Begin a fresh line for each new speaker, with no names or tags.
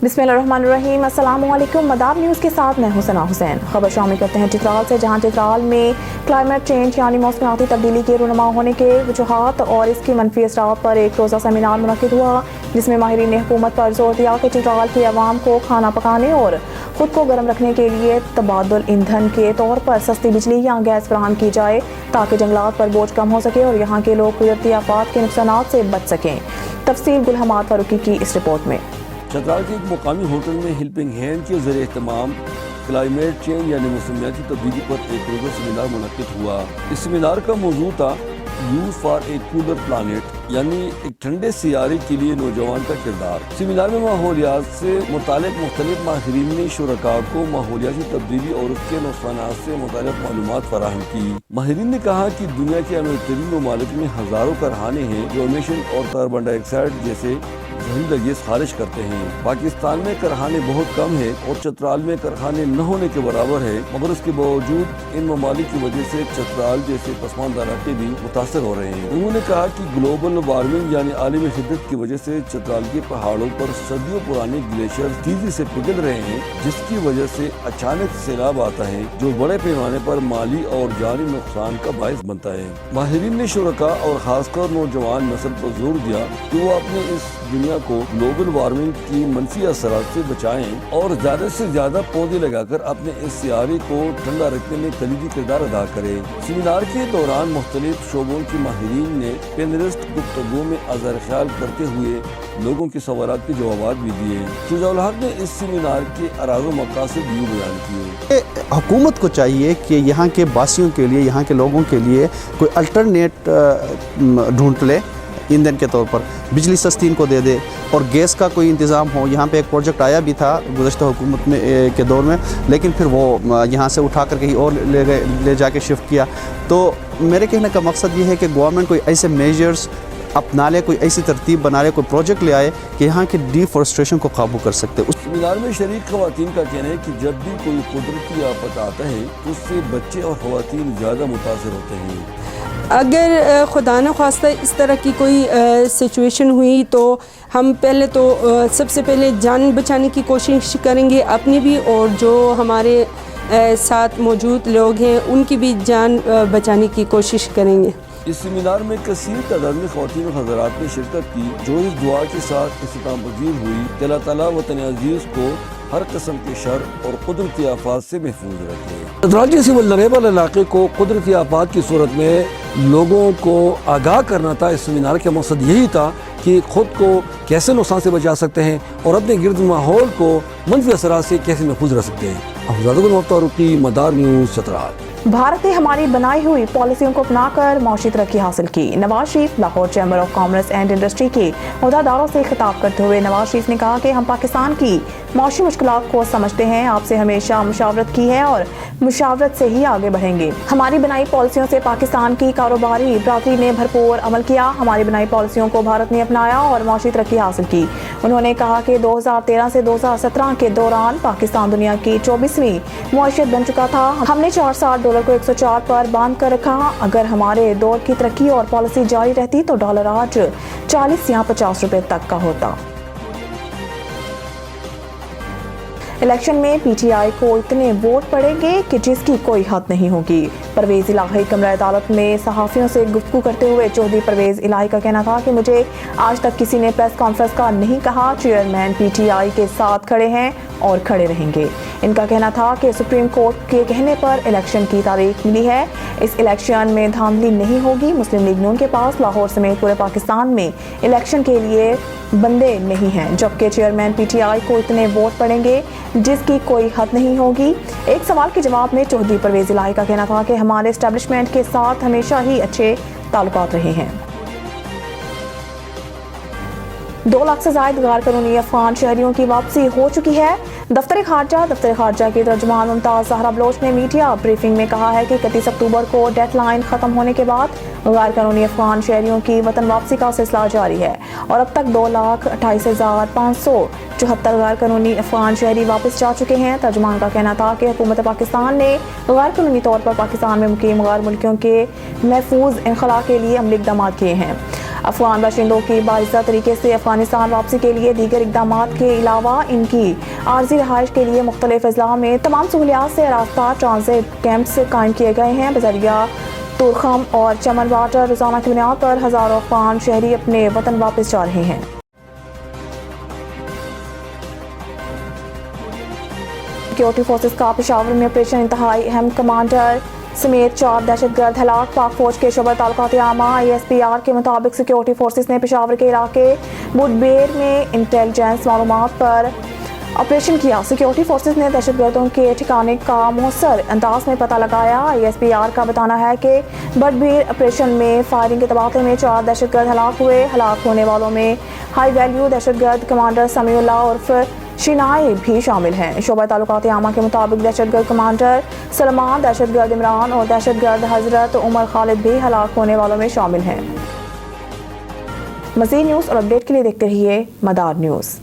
बिस्मिल्लाहिर्रहमानिर्रहीम। अस्सलामुअलैकुम। मदार न्यूज़ के साथ मैं हुसैना हुसैन। खबर शामिल करते हैं चित्राल से, जहां चित्राल में क्लाइमेट चेंज यानी मौसमियाती तब्दीली के रूनुमा होने के वजूहात और इसकी मनफी असरात पर एक रोज़ा सेमिनार मुनक़िद हुआ, जिसमें माहिरीन ने हुकूमत पर जोर दिया कि चित्राल की आवाम को खाना पकाने और ख़ुद को गर्म रखने के लिए तबादुल ईंधन के तौर पर सस्ती बिजली या गैस फराहम की जाए, ताकि जंगलात पर बोझ कम हो सके और यहाँ के लोग कुदरती आफात के नुकसानात से बच सकें। तफसील गुल हमाद फारूकी की इस रिपोर्ट में।
चित्राल के एक मुकामी होटल में हेल्पिंग हैंड के ज़रिए एहतमाम क्लाइमेट चेंज यानी मौसमियाती तब्दीली पर एक रोज़ा सेमिनार मुनक़िद हुआ। इस सेमिनार का मौजू था use for a cooler planet, यानी एक ठंडे सियारे के लिए नौजवान का किरदार। सेमिनार में माहौलियात से मुताल्लिक़ मुख्तलिफ माहिरीन ने शुरका को माहौलियाती तब्दीली और उसके नुकसानात से मुताल्लिक़ मालूमात फराहम की। माहिरीन ने कहा कि दुनिया के अमीरतरीन ममालिक में हज़ारों कारखाने हैं जो एमिशन और कार्बन डाइऑक्साइड जैसे जहरीला गैस खारिज करते हैं। पाकिस्तान में कारखाने बहुत कम है और चित्राल में कारखाने न होने के बराबर है, मगर इसके बावजूद इन ममालिक की वजह से चित्राल जैसे पसमानदा इलाके भी मुतासर हो रहे हैं। उन्होंने कहा कि ग्लोबल वार्मिंग यानी आलमी शिद्दत की वजह से चित्राल के पहाड़ों पर सदियों पुराने ग्लेशियर तेजी से पिघल रहे हैं, जिसकी वजह से अचानक सैलाब आता है जो बड़े पैमाने पर माली और जानी नुकसान का बायस बनता है। माहिरीन ने शुरका और खासकर नौजवान नस्ल पर जोर दिया कि वो अपने इस दुनिया को ग्लोबल वार्मिंग की मनफी असरात से बचाएं और ज्यादा से ज्यादा पौधे लगाकर अपने इस सियारे को ठंडा रखने में कलीदी किरदार अदा करें। सेमिनार के दौरान मुख्तलिफ शोबों की माहिरीन ने पैनलिस्ट गुफ्तगू में अज़हर ख्याल करते हुए लोगों के सवालात के जवाब भी दिए। शुजाउल हक ने इस सेमिनार के अराज़ व मकासद यूँ बयान किए।
हुकूमत को चाहिए कि यहाँ के बासियों के लिए, यहाँ के लोगों के लिए कोई अल्टरनेट ढूंढ ले, ईंधन के तौर पर बिजली सस्ती इनको दे दे और गैस का कोई इंतज़ाम हो। यहाँ पे एक प्रोजेक्ट आया भी था गुज़श्ता हुकूमत में के दौर में, लेकिन फिर वो यहाँ से उठा कर कहीं और ले जाके शिफ्ट किया। तो मेरे कहने का मकसद ये है कि गवर्नमेंट कोई ऐसे मेजर्स अपना ले, कोई ऐसी तरतीब बना ले, कोई प्रोजेक्ट ले आए कि यहाँ की डिफॉरेस्टेशन को काबू कर सकते।
उस सेमिनार में शरीक ख़वातीन का कहना है कि जब भी कोई कुदरती आफत आता है तो उससे बच्चे और ख़वातीन ज़्यादा मुतासर होते हैं।
अगर खुदा न ख्वास्ता इस तरह की कोई सिचुएशन हुई तो हम पहले तो सबसे पहले जान बचाने की कोशिश करेंगे, अपनी भी और जो हमारे साथ मौजूद लोग हैं उनकी भी जान बचाने की कोशिश करेंगे।
इस सेमिनार में कसीर तादाद में ख़वातीन और हज़रात ने शिरकत की, जो इस दुआ के साथ इख्तिताम पज़ीर हुई कि अल्लाह ताला वतन अज़ीज़ को हर किस्म के शर और कुदरती आफात से महफूज रखे। चित्राल जैसे वल्नरेबल इलाके को कुदरती आफात की सूरत में लोगों को आगाह करना था। इस सेमिनार का मकसद यही था कि ख़ुद को कैसे नुकसान से बचा सकते हैं और अपने गिर्द माहौल को मनफी असरात से कैसे महफूज रख सकते हैं। मदार न्यूज़ चित्राल।
भारत ने हमारी बनाई हुई पॉलिसियों को अपनाकर मौशी तरक्की हासिल की। Nawaz Sharif Lahore chamber of commerce and industry के अहदेदारों से खिताब करते हुए नवाज शरीफ ने कहा कि हम पाकिस्तान की मौशी मुश्किलात को समझते हैं, आपसे हमेशा मुशावरत की है और मुशावरत से ही आगे बढ़ेंगे। हमारी बनाई पॉलिसियों से पाकिस्तान की कारोबारी बरादरी ने भरपूर अमल किया। हमारी बनाई पॉलिसियों को भारत ने अपनाया और मौशी तरक्की हासिल की। उन्होंने कहा कि 2013 से 2017 के दौरान पाकिस्तान दुनिया की 24वीं मुआशियत बन चुका था। हमने 4 साल डॉलर को 104 पर बांध कर रखा। अगर हमारे दौर की तरक्की और पॉलिसी जारी रहती तो डॉलर आज 40 या 50 रुपए तक का होता। इलेक्शन में पीटीआई को इतने वोट पड़ेंगे कि जिसकी कोई हद नहीं होगी। परवेज़ इलाही कमरा अदालत में सहाफ़ियों से गुफ्तगू करते हुए चौधरी परवेज़ इलाही का कहना था कि मुझे आज तक किसी ने प्रेस कॉन्फ्रेंस का नहीं कहा। चेयरमैन पीटीआई के साथ खड़े हैं और खड़े रहेंगे। इनका कहना था कि सुप्रीम कोर्ट के कहने पर इलेक्शन की तारीख मिली है, इस इलेक्शन में धांधली नहीं होगी। मुस्लिम लीग नून के पास लाहौर समेत पूरे पाकिस्तान में इलेक्शन के लिए बंदे नहीं हैं, जबकि चेयरमैन पीटीआई को इतने वोट पड़ेंगे जिसकी कोई हद नहीं होगी। एक सवाल के जवाब में चौधरी परवेज़ इलाही का कहना था कि हमारे एस्टेब्लिशमेंट के साथ हमेशा ही अच्छे ताल्लुकात रहे हैं। 2 लाख से ज़ायद गैर कानूनी अफगान शहरियों की वापसी हो चुकी है। दफ्तर खारजा की तर्जुमान मुमताज़ ज़हरा बलोच ने मीडिया ब्रीफिंग में कहा है कि 31 अक्टूबर को डेडलाइन ख़त्म होने के बाद गैर कानूनी अफगान शहरियों की वतन वापसी का सिलसिला जारी है और अब तक 2,28,574 गैर कानूनी अफगान शहरी वापस जा चुके हैं। तर्जुमान का कहना था कि हुकूमत पाकिस्तान ने गैर कानूनी तौर पर पाकिस्तान में मुकीम गैर मुल्कियों के महफूज इनखला के लिए अमली इक़दाम किए हैं। अफगान बाशिंदों की बाइज़्ज़त तरीके से अफगानिस्तान वापसी के लिए दीगर इक़दामात के अलावा इनकी आर्जी रहाइश के लिए मुख्तलिफ अजला में तमाम सहूलियात से रास्ता ट्रांजिट कैंप्स कायम किए गए हैं। बजरिया तुरखम और चमन वाटर रोज़ाना की बुनियाद पर हज़ारों अफगान शहरी अपने वतन वापस जा रहे हैं। सिक्योरिटी फोर्सेस का पेशावर में ऑपरेशन इंतहाई अहम, कमांडर समेत 4 दहशतगर्द हलाक। पाक फौज के शोबा ताल्लुकात आमा ISPR के मुताबिक सिक्योरिटी फोर्सेस ने पेशावर के इलाके बुडबेर में इंटेलिजेंस मालूमात पर ऑपरेशन किया। सिक्योरिटी फोर्सेस ने दहशतगर्दों के ठिकाने का मौसर अंदाज में पता लगाया। ISPR का बताना है कि बुडबेर ऑपरेशन में फायरिंग के तबादले में 4 दहशतगर्द हलाक हुए। हलाक होने वालों में हाई वैल्यू दहशतगर्द कमांडर समीउल्लाह उर्फ शिनाए भी शामिल हैं। शोबा ताल्लुकात आमा के मुताबिक दहशतगर्द कमांडर सलमान, दहशतगर्द इमरान और दहशतगर्द हजरत उमर खालिद भी हलाक होने वालों में शामिल हैं। मज़ीद न्यूज़ और अपडेट के लिए देखते रहिए मदार न्यूज़।